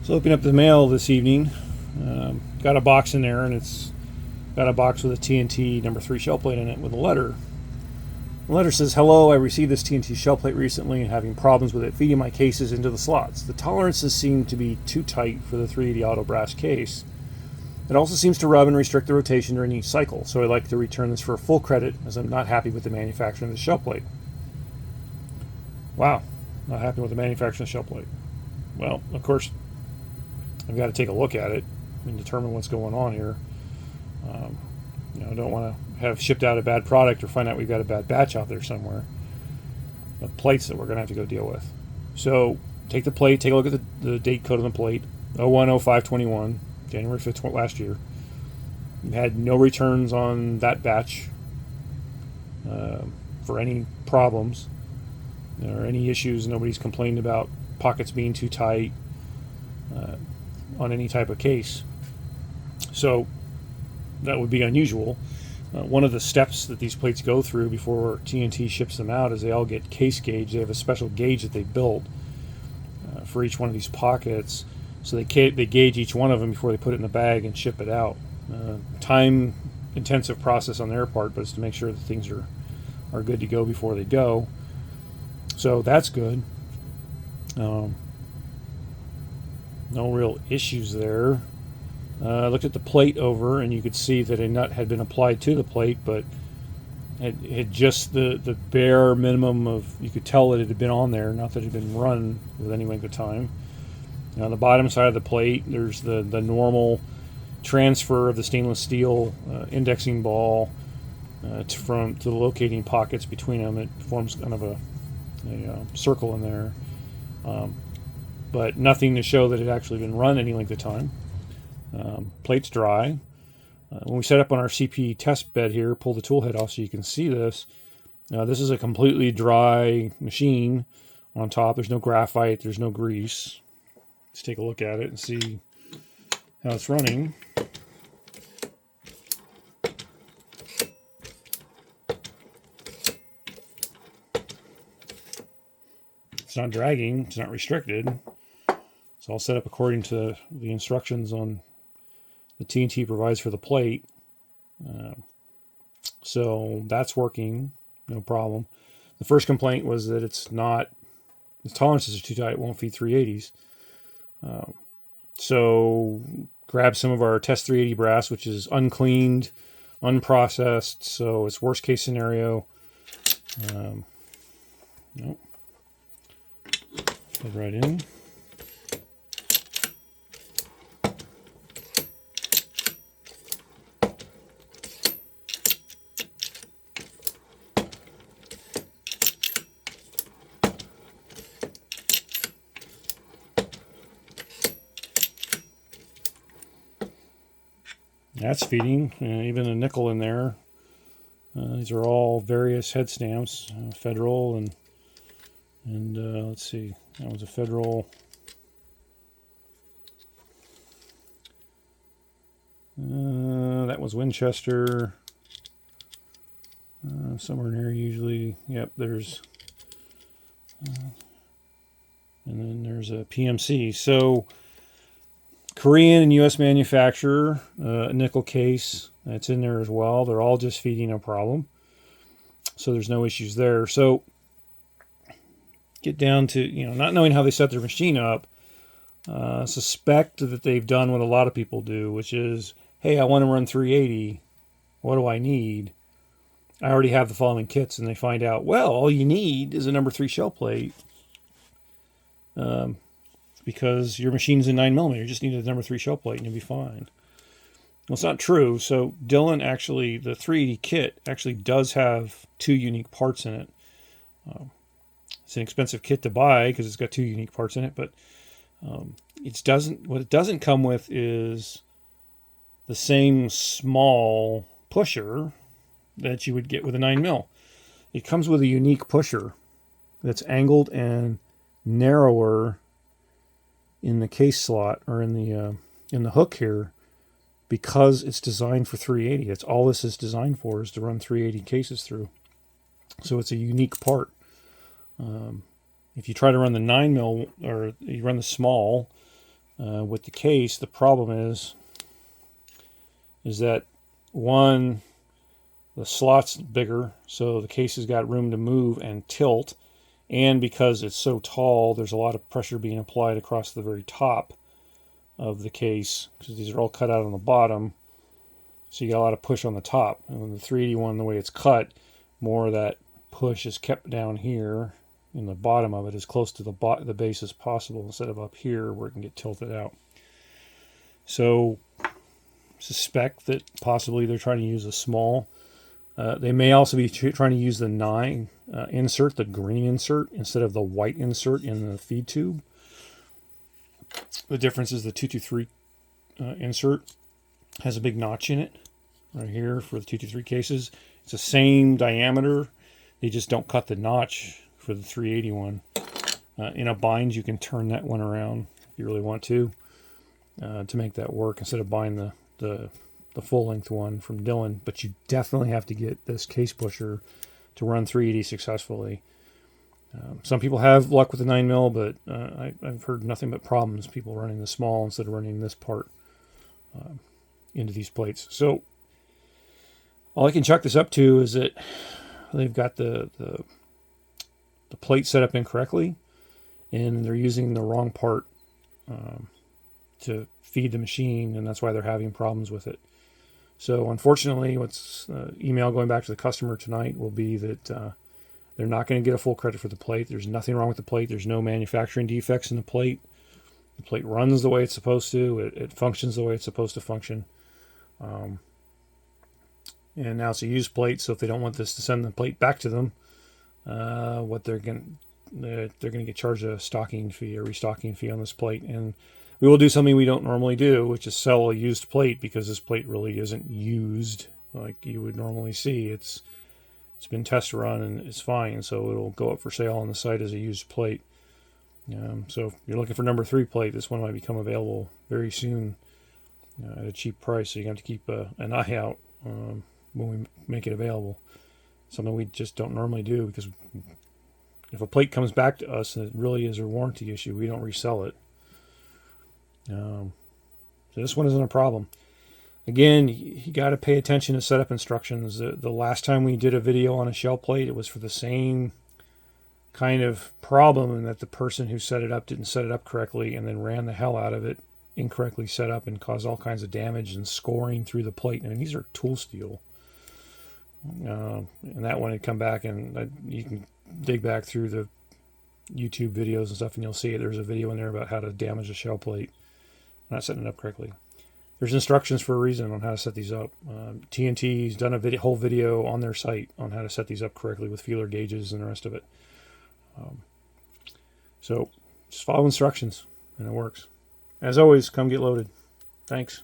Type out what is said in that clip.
So opening up the mail this evening, got a box in there, and it's got a box with a TNT number 3 shell plate in it with a letter. The letter says, "Hello, I received this TNT shell plate recently and having problems with it feeding my cases into the slots. The tolerances seem to be too tight for the 380 auto brass case. It also seems to rub and restrict the rotation during each cycle, so I'd like to return this for full credit as I'm not happy with the manufacturing of the shell plate." Wow, not happy with the manufacturing of the shell plate. Well, of course, I've got to take a look at it and determine what's going on here. I don't want to have shipped out a bad product or find out we've got a bad batch out there somewhere of plates that we're going to have to go deal with. So take the plate, take a look at the date code on the plate, 010521, January 5th last year. We had no returns on that batch for any problems or any issues. Nobody's complained about pockets being too tight on any type of case. So that would be unusual. One of the steps that these plates go through before TNT ships them out is they all get case gauge. They have a special gauge that they built for each one of these pockets. So they gauge each one of them before they put it in the bag and ship it out. Time intensive process on their part, but it's to make sure that things are good to go before they go. So that's good. No real issues there. I looked at the plate over, and you could see that a nut had been applied to the plate, but it had just the bare minimum of, you could tell that it had been on there, not that it had been run with any length of time. On the bottom side of the plate, there's the normal transfer of the stainless steel indexing ball to the locating pockets between them. It forms kind of a circle in there, but nothing to show that it had actually been run any length of time. Plate's dry. When we set up on our CP test bed here, pull the tool head off so you can see this. This is a completely dry machine on top. There's no graphite, there's no grease. Let's take a look at it and see how it's running. It's not dragging, it's not restricted. It's all set up according to the instructions on the TNT provides for the plate. So that's working, no problem. The first complaint was that the tolerances are too tight, it won't feed 380s. So grab some of our test 380 brass, which is uncleaned, unprocessed, so it's worst case scenario. Nope. Plug right in. That's feeding, even a nickel in there. These are all various head stamps, Federal and let's see, that was a Federal. That was Winchester. Somewhere in here usually. Yep, there's. And then there's a PMC. So Korean and U.S. manufacturer, a nickel case, that's in there as well. They're all just feeding, no problem. So there's no issues there. So get down to, not knowing how they set their machine up, suspect that they've done what a lot of people do, which is, hey, I want to run 380. What do I need? I already have the following kits, and they find out, well, all you need is a number 3 shell plate. Because your machine's in 9mm, you just need a number 3 shell plate and you'll be fine. Well, it's not true. So Dylan actually, the 380 kit actually does have 2 unique parts in it. It's an expensive kit to buy because it's got 2 unique parts in it, but what it doesn't come with is the same small pusher that you would get with a 9mm. It comes with a unique pusher that's angled and narrower in the case slot or in the hook here because it's designed for 380. That's all this is designed for, is to run 380 cases through. So it's a unique part. If you try to run the 9mm or you run the small, With the case, the problem is that one, the slot's bigger, so the case has got room to move and tilt, and because it's so tall, there's a lot of pressure being applied across the very top of the case, because these are all cut out on the bottom, so you got a lot of push on the top. And with the 381, the way it's cut, more of that push is kept down here in the bottom of it, as close to the base as possible, instead of up here where it can get tilted out. So suspect that possibly they're trying to use a small. They may also be trying to use the 9 insert, the green insert, instead of the white insert in the feed tube. The difference is the 223 insert has a big notch in it right here for the 223 cases. It's the same diameter. They just don't cut the notch for the 381. In a bind, you can turn that one around if you really want to make that work, instead of buying the full-length one from Dillon. But you definitely have to get this case pusher to run 380 successfully. Some people have luck with the 9mm, but I've heard nothing but problems, people running the small instead of running this part into these plates. So all I can chalk this up to is that they've got the plate set up incorrectly, and they're using the wrong part to feed the machine, and that's why they're having problems with it. So unfortunately, what's email going back to the customer tonight will be that they're not going to get a full credit for the plate. There's nothing wrong with the plate. There's no manufacturing defects in the plate. The plate runs the way it's supposed to. It functions the way it's supposed to function. And now it's a used plate, so if they don't want this to send the plate back to them, what they're going to get charged a stocking fee, a restocking fee on this plate. And we will do something we don't normally do, which is sell a used plate, because this plate really isn't used like you would normally see. It's been test run and it's fine, so it'll go up for sale on the site as a used plate. So if you're looking for number 3 plate, this one might become available very soon at a cheap price, so you have to keep an eye out when we make it available. Something we just don't normally do, because if a plate comes back to us and it really is a warranty issue, we don't resell it. So this one isn't a problem. Again, you got to pay attention to setup instructions. The last time we did a video on a shell plate, it was for the same kind of problem, in that the person who set it up didn't set it up correctly and then ran the hell out of it, incorrectly set up, and caused all kinds of damage and scoring through the plate. I mean, these are tool steel. And that one had come back, and you can dig back through the YouTube videos and stuff, and you'll see it. There's a video in there about how to damage a shell plate, not setting it up correctly. There's instructions for a reason on how to set these up. TNT's done a whole video on their site on how to set these up correctly with feeler gauges and the rest of it. So just follow instructions, and it works. As always, come get loaded. Thanks.